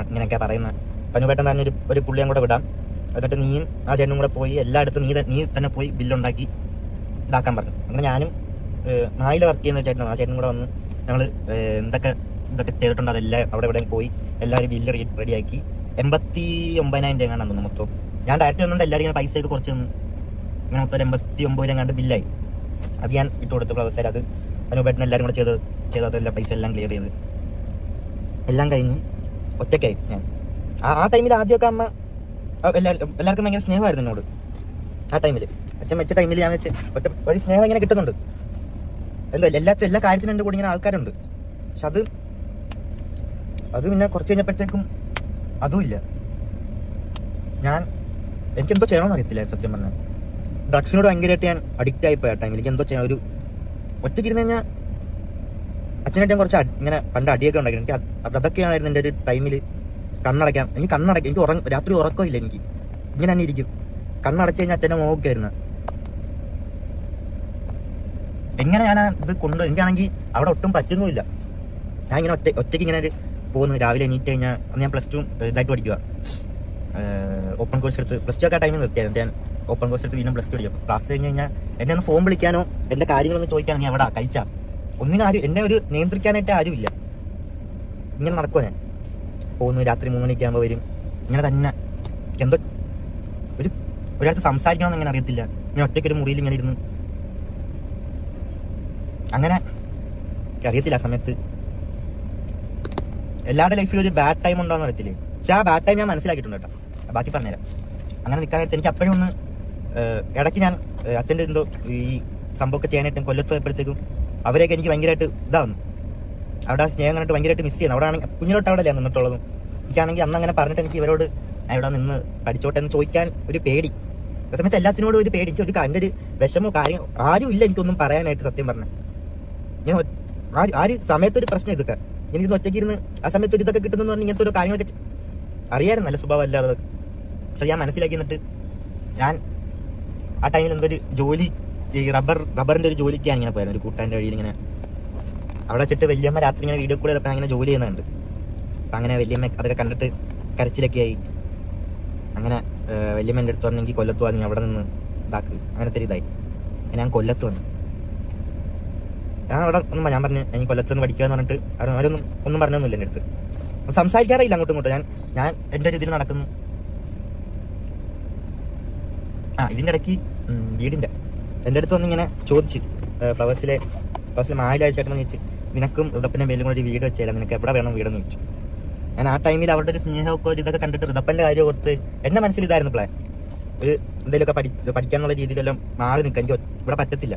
ഇങ്ങനെയൊക്കെ പറയുന്നത്. പനൂപ്പേട്ടൻ പറഞ്ഞൊരു ഒരു പുള്ളിയും കൂടെ വിടാം, എന്നിട്ട് നീയും ആ ചേട്ടനും കൂടെ പോയി എല്ലായിടത്തും നീ തന്നെ പോയി ബില്ലുണ്ടാക്കി ഇതാക്കാൻ പറഞ്ഞു. അങ്ങനെ ഞാനും നായിൽ വർക്ക് ചെയ്യുന്ന ചേട്ടനും ആ ചേട്ടനും കൂടെ വന്ന് ഞങ്ങൾ ഇതൊക്കെ ചെയ്തിട്ടുണ്ട്. അതെല്ലാം അവിടെ ഇവിടെ പോയി എല്ലാവരും ബില്ല് റെഡിയാക്കി 89,000 രൂപ കണ്ടു മൊത്തം. ഞാൻ ഡയറക്റ്റ് വന്നുകൊണ്ട് എല്ലാവരും ഇങ്ങനെ പൈസയൊക്കെ കുറച്ച് തന്നു. ഇങ്ങനെ മൊത്തം 89 രൂപ കണ്ട് ബില്ലായി. അത് ഞാൻ ഇട്ട് കൊടുത്തു ഫ്ലവേഴ്സാർ. അത് അനുപേട്ടൻ എല്ലാവരും കൂടെ ചെയ്തതെല്ലാം പൈസ എല്ലാം ക്ലിയർ ചെയ്ത് എല്ലാം കഴിഞ്ഞ് ഒറ്റയ്ക്കായി ഞാൻ. ആ ടൈമിൽ ആദ്യമൊക്കെ അമ്മ എല്ലാവർക്കും ഭയങ്കര സ്നേഹമായിരുന്നു എന്നോട്. ആ ടൈമിൽ അച്ഛൻ വെച്ച ടൈമിൽ ഞാൻ വെച്ച് ഒരു സ്നേഹം ഇങ്ങനെ കിട്ടുന്നുണ്ട്. എന്തോ എല്ലാ കാര്യത്തിനും എൻ്റെ കൂടെ ഇങ്ങനെ ആൾക്കാരുണ്ട്. പക്ഷെ അത് പിന്നെ കുറച്ച് കഴിഞ്ഞപ്പോഴത്തേക്കും അതുമില്ല. എനിക്കെന്തോ ചെയ്യണമെന്ന് അറിയത്തില്ല സത്യം പറഞ്ഞാൽ. ഡ്രഗ്സിനോട് ഭയങ്കരമായിട്ട് ഞാൻ അഡിക്റ്റ് ആയിപ്പോയി ആ ടൈമിൽ. എനിക്ക് എന്തോ ചെയ്യാൻ ഒരു ഒറ്റയ്ക്ക് ഇരുന്ന് കഴിഞ്ഞാൽ അച്ഛനായിട്ട് ഞാൻ കുറച്ച് ഇങ്ങനെ പണ്ട് അടിയൊക്കെ ഉണ്ടാക്കി. എനിക്ക് അതൊക്കെയായിരുന്നു എൻ്റെ ഒരു ടൈമിൽ. എനിക്ക് രാത്രി ഉറക്കമില്ല. എനിക്ക് ഇങ്ങനെ തന്നെ ഇരിക്കും. കണ്ണടച്ച് കഴിഞ്ഞാൽ അച്ഛൻ്റെ മുഖമൊക്കെയായിരുന്നു. എങ്ങനെ ഞാൻ ഇത് എനിക്കാണെങ്കിൽ അവിടെ ഒട്ടും പറ്റുന്നുമില്ല. ഞാൻ ഇങ്ങനെ ഒറ്റയ്ക്ക് ഇങ്ങനെ പോകുന്നു. രാവിലെ എണീറ്റ് കഴിഞ്ഞാൽ ഞാൻ +2 ഇതായിട്ട് പഠിക്കുക, ഓപ്പൺ കോഴ്സ് എടുത്ത്. +2 ഒക്കെ ആ ടൈമിൽ നിർത്തിയായിരുന്നു. ഞാൻ ഓപ്പൺ കോഴ്സ് എടുത്ത് വീണ്ടും +2 പഠിക്കും. ക്ലാസ് കഴിഞ്ഞ് കഴിഞ്ഞാൽ എന്നെ ഒന്ന് ഫോൺ വിളിക്കാനോ എൻ്റെ കാര്യങ്ങളൊന്നും ചോദിക്കാനോ നീ എവിടെ കഴിച്ചാൽ ഒന്നിനും ആരും എന്നെ ഒരു നിയന്ത്രിക്കാനായിട്ട് ആരുമില്ല. ഇങ്ങനെ നടക്കുമോ ഞാൻ പോകുന്നു. രാത്രി 3 മണിക്ക് ആകുമ്പോൾ വരും. ഇങ്ങനെ തന്നെ എന്തോ ഒരാൾക്ക് സംസാരിക്കണമെന്ന് ഇങ്ങനെ അറിയത്തില്ല. ഇങ്ങനെ ഒറ്റയ്ക്കൊരു മുറിയിൽ ഇങ്ങനെ ഇരുന്ന് അങ്ങനെ അറിയത്തില്ല. ആ സമയത്ത് എല്ലാവരുടെ ലൈഫിൽ ഒരു ബാഡ് ടൈം ഉണ്ടോയെന്ന് അറിയത്തില്ലേ. പക്ഷെ ആ ബാഡ് ടൈം ഞാൻ മനസ്സിലാക്കിയിട്ടുണ്ട് കേട്ടോ. ബാക്കി പറഞ്ഞുതരാം. അങ്ങനെ നിൽക്കാൻ നേരത്തെ എനിക്ക് അപ്പോഴും ഒന്ന് ഇടയ്ക്ക് ഞാൻ അച്ഛൻ്റെ എന്തോ ഈ സംഭവമൊക്കെ ചെയ്യാനായിട്ട് കൊല്ലത്ത് പോയപ്പോഴത്തേക്കും അവരെയൊക്കെ എനിക്ക് ഭയങ്കരമായിട്ട് ഇതാവുന്നു. അവിടെ ആ സ്നേഹം കണ്ടിട്ട് ഭയങ്കരമായിട്ട് മിസ് ചെയ്യുന്നു. അവിടെ ആണെങ്കിൽ കുഞ്ഞിലോട്ട് അവിടെ അല്ലേ നിന്നിട്ടുള്ളതും. എനിക്കാണെങ്കിൽ അന്ന് അങ്ങനെ പറഞ്ഞിട്ട് എനിക്ക് ഇവരോട് ഇവിടെ നിന്ന് പഠിച്ചോട്ടെ എന്ന് ചോദിക്കാൻ ഒരു പേടി. ആ സമയത്ത് എല്ലാത്തിനോടും ഒരു പേടി. എനിക്ക് എൻ്റെ ഒരു വിഷമോ കാര്യം ആരും ഇല്ല എനിക്കൊന്നും പറയാനായിട്ട് സത്യം പറഞ്ഞാൽ. ഞാൻ ആ ഒരു സമയത്തൊരു പ്രശ്നം ഇതൊക്കെ എനിക്കൊന്ന് ഒറ്റയ്ക്ക് ഇരുന്ന് ആ സമയത്ത് ഒരു ഇതൊക്കെ കിട്ടുന്നു പറഞ്ഞാൽ ഇങ്ങനത്തെ ഒരു കാര്യങ്ങളൊക്കെ അറിയാമായിരുന്നു. നല്ല സ്വഭാവം അല്ലാതെ പക്ഷെ ഞാൻ മനസ്സിലാക്കി. എന്നിട്ട് ഞാൻ ആ ടൈമിൽ എന്തൊരു ജോലി ഈ റബ്ബറിൻ്റെ ഒരു ജോലിക്കാണ് ഇങ്ങനെ പോയത്. ഒരു കൂട്ടാൻ്റെ വഴിയിൽ ഇങ്ങനെ അവിടെ വെച്ചിട്ട് വല്യമ്മ രാത്രി ഇങ്ങനെ വീഡിയോ കൂടെ അങ്ങനെ ജോലി ചെയ്യുന്നുണ്ട്. അപ്പം അങ്ങനെ വല്യമ്മ അതൊക്കെ കണ്ടിട്ട് കരച്ചിലൊക്കെ ആയി. അങ്ങനെ വല്യമ്മ എൻ്റെ അടുത്ത് പറഞ്ഞെങ്കിൽ കൊല്ലത്ത് വന്നു അവിടെ നിന്ന് ഇതാക്ക് അങ്ങനത്തെ ഒരു ഇതായി. ഞാൻ കൊല്ലത്ത് വന്നു. ഞാൻ അവിടെ ഞാൻ പറഞ്ഞു എനിക്ക് കൊല്ലത്ത് നിന്ന് പഠിക്കുക എന്ന് പറഞ്ഞിട്ട് അവരൊന്നും പറഞ്ഞൊന്നുമില്ല എൻ്റെ അടുത്ത്. സംസാരിക്കാറില്ല അങ്ങോട്ടും ഇങ്ങോട്ടും. ഞാൻ എൻ്റെ ഒരു ഇതിൽ നടക്കുന്നു. ഇതിൻ്റെ ഇടയ്ക്ക് വീടിൻ്റെ എൻ്റെ അടുത്ത് വന്ന് ഇങ്ങനെ ചോദിച്ച് ഫ്ലവേഴ്സിലെ മായിലാഴ്ചയായിട്ടെന്ന് ചോദിച്ചു, നിനക്കും ഋതപ്പൻ്റെ പേരിലും കൂടെ ഒരു വീട് വെച്ചാൽ നിനക്ക് എവിടെ വേണം വീടെന്ന് ചോദിച്ചു. ഞാൻ ആ ടൈമിൽ അവരുടെ ഒരു സ്നേഹമൊക്കെ ഒരു ഇതൊക്കെ കണ്ടിട്ട് ഋതപ്പൻ്റെ കാര്യം ഓർത്ത് എൻ്റെ മനസ്സിൽ ഇതായിരുന്നു പ്ലാൻ. ഒരു എന്തെങ്കിലുമൊക്കെ പഠിക്കാനുള്ള രീതിയിലെല്ലാം മാറി നിൽക്കാൻ എനിക്ക് ഇവിടെ പറ്റത്തില്ല.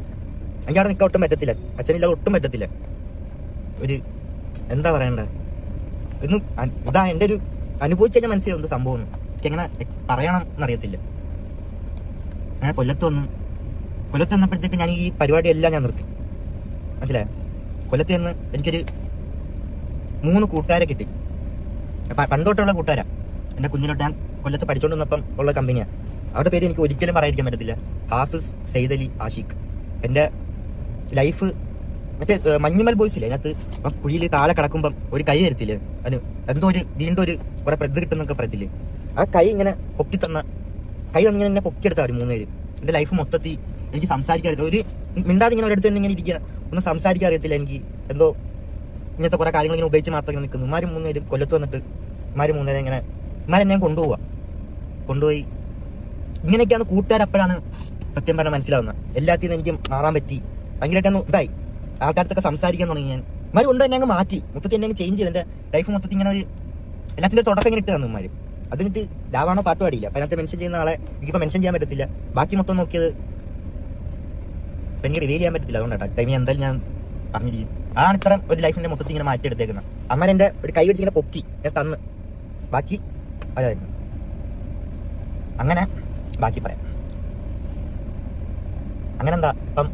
എനിക്ക് അവിടെ നിൽക്കാൻ ഒട്ടും പറ്റത്തില്ല. അച്ഛനില്ലാതെ ഒട്ടും പറ്റത്തില്ല. ഒരു എന്താ പറയണ്ടേ ഒന്നും ഇതാ എൻ്റെ ഒരു അനുഭവിച്ച് കഴിഞ്ഞാൽ മനസ്സിലാവും സംഭവം. എനിക്കെങ്ങനെ പറയണം എന്നറിയത്തില്ല. ഞാൻ കൊല്ലത്ത് വന്നപ്പോഴത്തേക്ക് ഞാൻ ഈ പരിപാടിയെല്ലാം ഞാൻ നിർത്തി. മനസ്സിലായോ? കൊല്ലത്ത് നിന്ന് എനിക്കൊരു 3 കൂട്ടുകാരെ കിട്ടി. പണ്ടോട്ടുള്ള കൂട്ടുകാരാ. എൻ്റെ കുഞ്ഞിലോട്ട് ഞാൻ കൊല്ലത്ത് പഠിച്ചുകൊണ്ട് വന്നപ്പം ഉള്ള കമ്പനിയാണ്. അവരുടെ പേര് എനിക്ക് ഒരിക്കലും പറയാതിരിക്കാൻ പറ്റത്തില്ല. ഹാഫിസ്, സെയ്ദ് അലി, ആഷിഖ്. എൻ്റെ ലൈഫ് മറ്റേ മഞ്ഞുമൽ ബോയ്സില്ലേ അതിനകത്ത് കുഴിയിൽ താഴെ കിടക്കുമ്പം ഒരു കൈ തരത്തില്ലേ, അതിന് എന്തോ ഒരു വീണ്ടും ഒരു കുറെ പ്രതി കിട്ടുന്നൊക്കെ പറയത്തില്ലേ. ആ കൈ ഇങ്ങനെ പൊക്കി തന്ന കൈ ഇങ്ങനെ എന്നെ പൊക്കിയെടുത്താൽ 3 പേര്. എൻ്റെ ലൈഫ് മൊത്തത്തിൽ എനിക്ക് സംസാരിക്കാൻ ഒരു മിണ്ടാതെ ഇങ്ങനെ ഒരിടത്ത് തന്നെ ഇങ്ങനെ ഇരിക്കുക, ഒന്നും സംസാരിക്കാൻ അറിയത്തില്ല. എനിക്ക് എന്തോ ഇങ്ങനത്തെ കുറെ കാര്യങ്ങൾ ഇങ്ങനെ ഉപയോഗിച്ച് മാത്രം ഇങ്ങനെ നിൽക്കുന്നു. 3 പേരും കൊല്ലത്ത് വന്നിട്ട് 3 പേരെ ഇങ്ങനെ എന്നെ കൊണ്ടുപോയി ഇങ്ങനെയൊക്കെയാണ് കൂട്ടുകാരപ്പോഴാണ് സത്യം പറഞ്ഞാൽ മനസ്സിലാവുന്നത്. എല്ലാത്തിൽ നിന്ന് എനിക്ക് മാറാൻ പറ്റി. ഭയങ്കരമായിട്ടൊന്ന് ഇതായി. ആൾക്കാരത്തൊക്കെ സംസാരിക്കാൻ തുടങ്ങി. ഞാൻ കൊണ്ട് തന്നെ അങ്ങ് മാറ്റി. മൊത്തത്തിൽ എന്നെ ചേഞ്ച് ചെയ്ത് എൻ്റെ ലൈഫ് മൊത്തത്തിൽ ഇങ്ങനെ ഒരു എല്ലാത്തിൻ്റെ തുടക്കം ഇങ്ങനെ ഇട്ട് തന്നു ഉമ്മാർ. അത് എന്നിട്ട് രാവാണോ പാട്ട് പാടിയില്ല. അപ്പം അതിനകത്ത് മെൻഷൻ ചെയ്യുന്ന ആളെ എനിക്കിപ്പോൾ മെൻഷൻ ചെയ്യാൻ പറ്റത്തില്ല. ബാക്കി മൊത്തം നോക്കിയത് എനിക്ക് റിവീൽ ചെയ്യാൻ പറ്റത്തില്ല. അതുകൊണ്ടാണ് ടൈം എന്തായാലും ഞാൻ പറഞ്ഞിരിക്കും. അതാണ് ഇത്ര ഒരു ലൈഫിൻ്റെ മൊത്തത്തിൽ ഇങ്ങനെ മാറ്റിയെടുത്തേക്കുന്നത്. അമ്മ എൻ്റെ ഒരു കൈ വെച്ച് ഇങ്ങനെ പൊക്കി ഞാൻ തന്ന് ബാക്കി അതായിരുന്നു. അങ്ങനെ ബാക്കി പറയാം. അങ്ങനെ എന്താ ഇപ്പം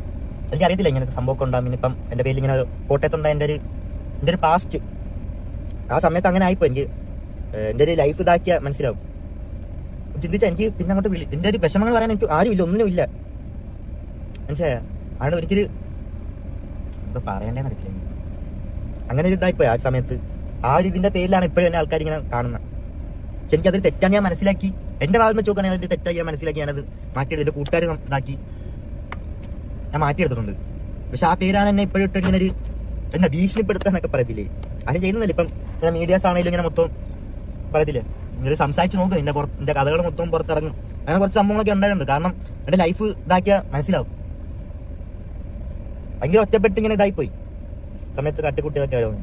എനിക്കറിയത്തില്ല ഇങ്ങനത്തെ സംഭവമൊക്കെ ഉണ്ടാകും. പിന്നെ ഇപ്പം എൻ്റെ പേരിൽ ഇങ്ങനെ കോട്ടയത്തുണ്ടായ എൻ്റെ ഒരു പാസ്റ്റ് ആ സമയത്ത് അങ്ങനെ ആയിപ്പോൾ എനിക്ക് എൻ്റെ ഒരു ലൈഫ് ഇതാക്കിയാൽ മനസ്സിലാവും. ചിന്തിച്ചാൽ എനിക്ക് പിന്നെ അങ്ങോട്ട് എൻ്റെ ഒരു വിഷമങ്ങൾ പറയാൻ എനിക്ക് ആരും ഇല്ല, ഒന്നിനും ഇല്ല. മനസ്സിലായ ആണ് ഒരിക്കലും എന്താ പറയണ്ടേന്ന് അറിയില്ല. അങ്ങനെ ഒരു ഇതായിപ്പോയി ആ സമയത്ത്. ആ ഒരു ഇതിന്റെ പേരിലാണ് ഇപ്പോഴും എന്നെ ആൾക്കാർ ഇങ്ങനെ കാണുന്നത്. പക്ഷെ എനിക്കതൊരു തെറ്റാൻ ഞാൻ മനസ്സിലാക്കി. എന്റെ ഭാഗം വെച്ച് നോക്കുകയാണെങ്കിൽ അതിന്റെ തെറ്റായി ഞാൻ മനസ്സിലാക്കി. ഞാനത് മാറ്റിയെടുത്ത് എൻ്റെ കൂട്ടുകാർ ഇതാക്കി ഞാൻ മാറ്റിയെടുത്തിട്ടുണ്ട്. പക്ഷെ ആ പേരാണ് എന്നെ ഇപ്പോഴും ഇട്ട് ഇങ്ങനെ ഒരു എന്താ ഭീഷണിപ്പെടുത്താന്നൊക്കെ പറയത്തില്ലേ, അത് ചെയ്യുന്നില്ല. ഇപ്പം മീഡിയാസ് ആണെങ്കിലും ഇങ്ങനെ മൊത്തം പറയത്തില്ലേ, നിങ്ങൾ സംസാരിച്ച് നോക്കുക, എൻ്റെ കഥകൾ മൊത്തം പുറത്തിറങ്ങും. അങ്ങനെ കുറച്ച് സംഭവങ്ങളൊക്കെ ഉണ്ടായിട്ടുണ്ട്. കാരണം എൻ്റെ ലൈഫ് ഇതാക്കിയാൽ മനസ്സിലാവും. ഭയങ്കര ഒറ്റപ്പെട്ട് ഇങ്ങനെ ഇതായിപ്പോയി സമയത്ത് കട്ടിക്കുട്ടികളൊക്കെ ആയിരുന്നു.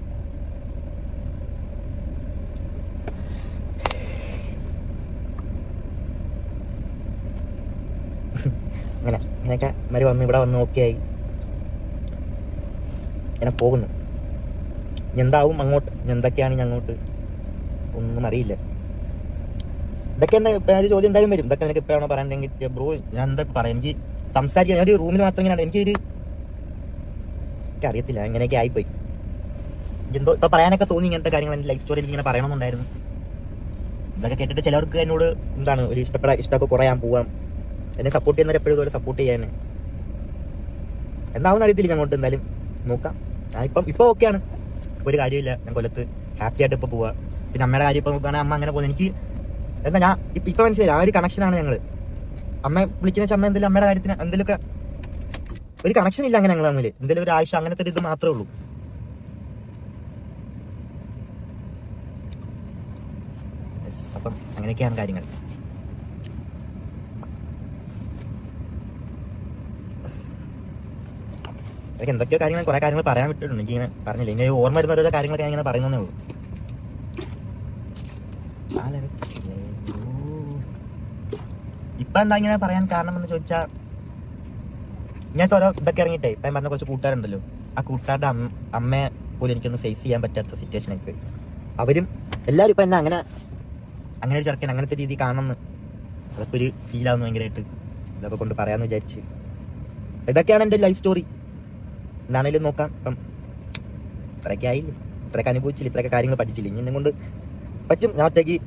അങ്ങനെയൊക്കെ മരി വന്ന് ഇവിടെ വന്ന് ഓക്കെ ആയി ഇങ്ങനെ പോകുന്നു. എന്താവും അങ്ങോട്ട്, എന്തൊക്കെയാണ് ഇനി അങ്ങോട്ട് ഒന്നും അറിയില്ല. ഇതൊക്കെ എന്താ ഒരു ചോദ്യം എന്തായാലും വരും. ഇതൊക്കെ എനിക്ക് എപ്പോഴാണോ പറയാനെങ്കിൽ ബ്രോ ഞാൻ എന്തൊക്കെ പറയാം, എനിക്ക് സംസാരിക്കാൻ ഞാൻ ഒരു റൂമിൽ മാത്രം ഇങ്ങനെ എനിക്കറിയത്തില്ല, ഇങ്ങനെയൊക്കെ ആയിപ്പോയി. എന്തോ ഇപ്പം പറയാനൊക്കെ തോന്നി. ഇങ്ങനത്തെ കാര്യങ്ങൾ എൻ്റെ ലൈഫ് സ്റ്റോറിയിൽ ഇങ്ങനെ പറയണമെന്നുണ്ടായിരുന്നു. ഇതൊക്കെ കേട്ടിട്ട് ചിലവർക്ക് എന്നോട് എന്താണ് ഒരു ഇഷ്ടമൊക്കെ കുറയാൻ പോവാം. എന്നെ സപ്പോർട്ട് ചെയ്യുന്നവർ എപ്പോഴും ഇതുപോലെ സപ്പോർട്ട് ചെയ്യാൻ എന്താവുന്ന അറിയത്തില്ല. അങ്ങോട്ട് എന്തായാലും നോക്കാം. ഞാൻ ഇപ്പം ഓക്കെയാണ്, ഒരു കാര്യമില്ല. ഞാൻ കൊല്ലത്ത് ഹാപ്പി ആയിട്ട് ഇപ്പോൾ പോവാം. പിന്നെ അമ്മയുടെ കാര്യം ഇപ്പോൾ നോക്കുകയാണെങ്കിൽ അമ്മ അങ്ങനെ പോകുന്നത് എനിക്ക് എന്താ ഞാൻ ഇപ്പം മനസ്സിലായി. ആ ഒരു കണക്ഷനാണ് ഞങ്ങൾ. അമ്മ വിളിക്കുന്ന വെച്ചാൽ അമ്മ എന്തെങ്കിലും അമ്മയുടെ കാര്യത്തിന് എന്തെങ്കിലുമൊക്കെ ഒരു കണക്ഷൻ ഇല്ല അങ്ങനെ ഞങ്ങൾ തമ്മിൽ. എന്തെങ്കിലും ഒരു ആവശ്യം അങ്ങനത്തെ ഒരു ഇത് മാത്രമേ ഉള്ളൂ. അപ്പം അങ്ങനെയൊക്കെയാണ് കാര്യങ്ങൾ. എനിക്ക് എന്തൊക്കെയോ കാര്യങ്ങൾ കുറെ കാര്യങ്ങൾ പറയാൻ വിട്ടിട്ടുണ്ട്. എനിക്കിങ്ങനെ പറഞ്ഞില്ല, ഇങ്ങനെ ഓർമ്മ വരുന്ന ഓരോ കാര്യങ്ങളൊക്കെ ഞാൻ ഇങ്ങനെ പറയുന്നതേ ഉള്ളൂ. ഇപ്പം എന്താ ഇങ്ങനെ പറയാൻ കാരണം എന്ന് ചോദിച്ചാൽ, ഇങ്ങനത്തെ ഓരോ ഇതൊക്കെ ഇറങ്ങിയിട്ടേ ഇപ്പം പറഞ്ഞ കുറച്ച് കൂട്ടുകാരുണ്ടല്ലോ, ആ കൂട്ടുകാരുടെ അമ്മയെ പോലും എനിക്കൊന്ന് ഫേസ് ചെയ്യാൻ പറ്റാത്ത സിറ്റുവേഷനൊക്കെ. അവരും എല്ലാവരും ഇപ്പം എന്നെ അങ്ങനെ ഒരു ചെറുക്കൻ അങ്ങനത്തെ രീതി കാണുമെന്ന് അതൊക്കെ ഒരു ഫീലാവുന്നു ഭയങ്കരമായിട്ട്. ഇതൊക്കെ കൊണ്ട് പറയാമെന്ന് വിചാരിച്ച്. ഇതൊക്കെയാണ് എൻ്റെ ലൈഫ് സ്റ്റോറി. എന്താണേലും നോക്കാം. ഇപ്പം ഇത്രയൊക്കെ ആയില്ലേ, ഇത്രയൊക്കെ അനുഭവിച്ചില്ല, ഇത്രയൊക്കെ കാര്യങ്ങൾ പഠിച്ചില്ല. ഇനി എന്നെ കൊണ്ട് പറ്റും. ഞാൻ ഒറ്റയ്ക്ക്.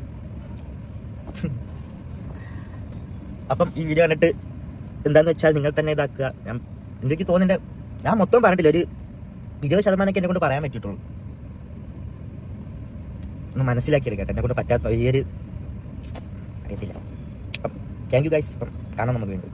അപ്പം ഈ വീഡിയോ കണ്ടിട്ട് എന്താന്ന് വെച്ചാൽ നിങ്ങൾ തന്നെ ഇതാക്കുക. എനിക്ക് തോന്നുന്നുണ്ട് ഞാൻ മൊത്തം പറഞ്ഞിട്ടില്ല, ഒരു 20% എന്നെ കൊണ്ട് പറയാൻ പറ്റിയിട്ടുള്ളൂ. ഒന്ന് മനസ്സിലാക്കിയെടുക്കട്ടെ, എന്നെ കൊണ്ട് പറ്റാത്ത ഈ ഒരു അറിയത്തില്ല. അപ്പം താങ്ക് യു ഗൈസ്. അപ്പം കാണാം നമുക്ക് വീണ്ടും.